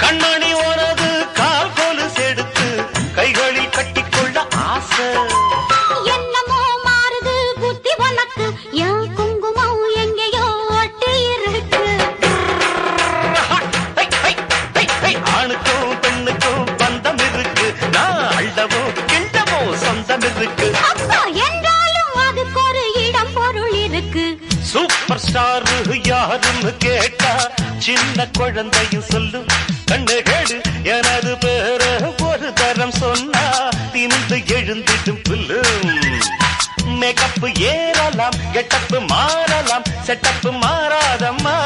கண்மணி உனது கால் கொலு செடுத்து கைகளில் கட்டிக்கொள்ள ஆசை. என்னமோ மாறுது புத்தி உனக்கு, என் குங்குமம் எங்கேயோ ஒட்டி இருக்கு. ஆணுக்கும் பெண்ணுக்கும் பந்தம் இருக்கு, நான் அள்ளவோ கிண்டவோ சொந்தம் இருக்கு. அப்பா என்றாலும் அதுக்கு ஒரு இடம் பொருள் இருக்கு. சூப்பர் ஸ்டார் யாருன்னு கேட்டா சின்ன குழந்தையும் சொல்லும். கண்ணு கேடு எனது பேர ஒரு தரம் சொன்னா திணிந்து எழுந்திடும் புல்லு. மேக்கப் ஏறலாம், கெட்டப்பு மாறலாம், செட்டப்பு மாறாதம்மா.